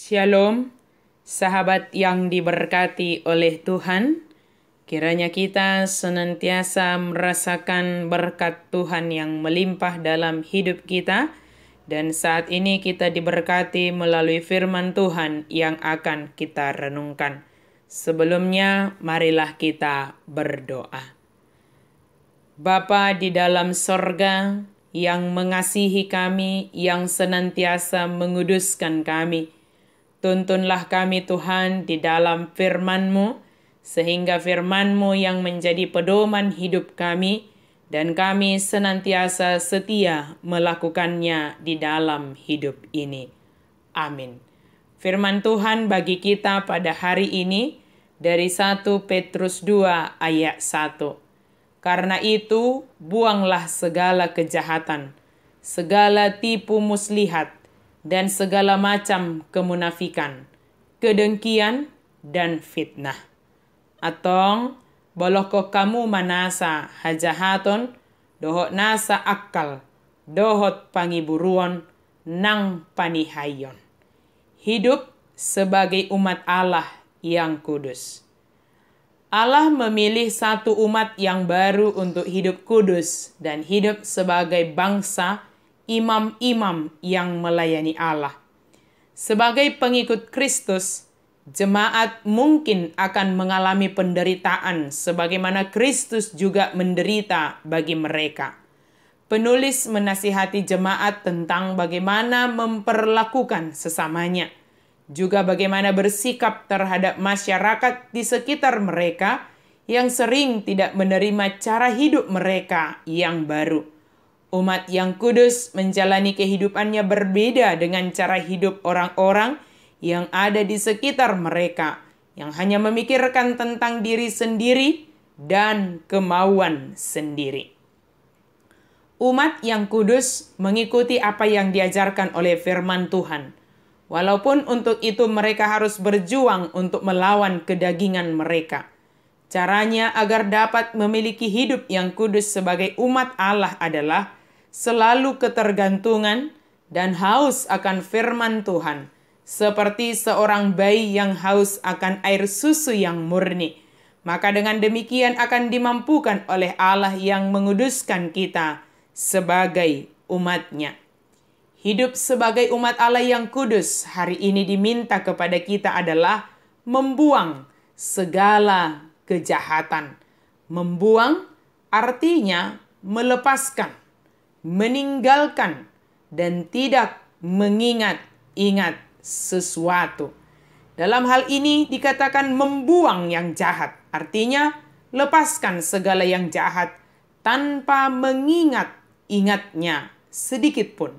Shalom, sahabat yang diberkati oleh Tuhan. Kiranya kita senantiasa merasakan berkat Tuhan yang melimpah dalam hidup kita. Dan saat ini kita diberkati melalui firman Tuhan yang akan kita renungkan. Sebelumnya, marilah kita berdoa. Bapa di dalam sorga, yang mengasihi kami, yang senantiasa menguduskan kami, tuntunlah kami Tuhan di dalam firman-Mu, sehingga firman-Mu yang menjadi pedoman hidup kami, dan kami senantiasa setia melakukannya di dalam hidup ini. Amin. Firman Tuhan bagi kita pada hari ini dari 1 Petrus 2 ayat 1. Karena itu, buanglah segala kejahatan, segala tipu muslihat, dan segala macam kemunafikan, kedengkian, dan fitnah. Atong, boloko kamu manasa hajahaton, dohot nasa akal, dohot pangiburuan, nang panihayon. Hidup sebagai umat Allah yang kudus. Allah memilih satu umat yang baru untuk hidup kudus dan hidup sebagai bangsa imam-imam yang melayani Allah. Sebagai pengikut Kristus, jemaat mungkin akan mengalami penderitaan sebagaimana Kristus juga menderita bagi mereka. Penulis menasihati jemaat tentang bagaimana memperlakukan sesamanya, juga bagaimana bersikap terhadap masyarakat di sekitar mereka yang sering tidak menerima cara hidup mereka yang baru. Umat yang kudus menjalani kehidupannya berbeda dengan cara hidup orang-orang yang ada di sekitar mereka, yang hanya memikirkan tentang diri sendiri dan kemauan sendiri. Umat yang kudus mengikuti apa yang diajarkan oleh firman Tuhan, walaupun untuk itu mereka harus berjuang untuk melawan kedagingan mereka. Caranya agar dapat memiliki hidup yang kudus sebagai umat Allah adalah selalu ketergantungan dan haus akan firman Tuhan, seperti seorang bayi yang haus akan air susu yang murni. Maka dengan demikian akan dimampukan oleh Allah yang menguduskan kita sebagai umat-Nya. Hidup sebagai umat Allah yang kudus hari ini diminta kepada kita adalah membuang segala kejahatan. Membuang artinya melepaskan, meninggalkan, dan tidak mengingat-ingat sesuatu. Dalam hal ini dikatakan membuang yang jahat. Artinya lepaskan segala yang jahat tanpa mengingat-ingatnya sedikit pun.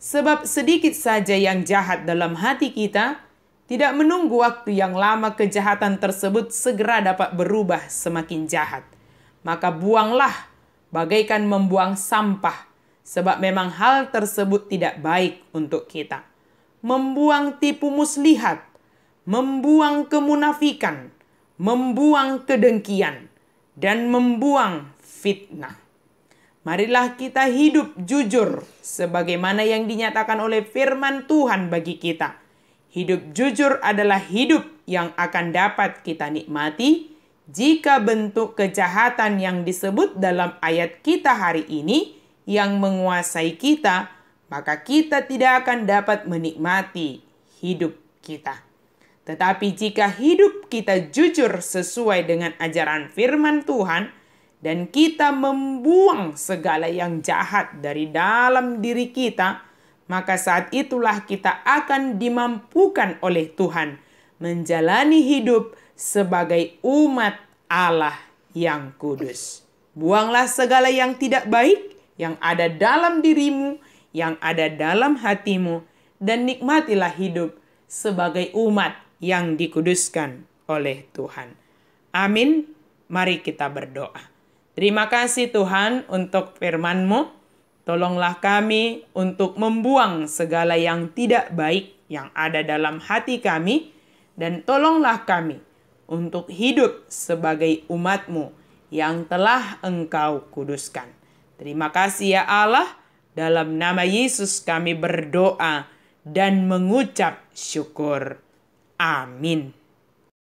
Sebab sedikit saja yang jahat dalam hati kita, tidak menunggu waktu yang lama kejahatan tersebut segera dapat berubah semakin jahat. Maka buanglah bagaikan membuang sampah, sebab memang hal tersebut tidak baik untuk kita. Membuang tipu muslihat, membuang kemunafikan, membuang kedengkian, dan membuang fitnah. Marilah kita hidup jujur sebagaimana yang dinyatakan oleh firman Tuhan bagi kita. Hidup jujur adalah hidup yang akan dapat kita nikmati jika bentuk kejahatan yang disebut dalam ayat kita hari ini yang menguasai kita, maka kita tidak akan dapat menikmati hidup kita. Tetapi jika hidup kita jujur sesuai dengan ajaran firman Tuhan, dan kita membuang segala yang jahat dari dalam diri kita, maka saat itulah kita akan dimampukan oleh Tuhan menjalani hidup sebagai umat Allah yang kudus. Buanglah segala yang tidak baik yang ada dalam dirimu, yang ada dalam hatimu, dan nikmatilah hidup sebagai umat yang dikuduskan oleh Tuhan. Amin. Mari kita berdoa. Terima kasih Tuhan untuk firman-Mu. Tolonglah kami untuk membuang segala yang tidak baik yang ada dalam hati kami. Dan tolonglah kami untuk hidup sebagai umat-Mu yang telah Engkau kuduskan. Terima kasih ya Allah. Dalam nama Yesus kami berdoa dan mengucap syukur. Amin.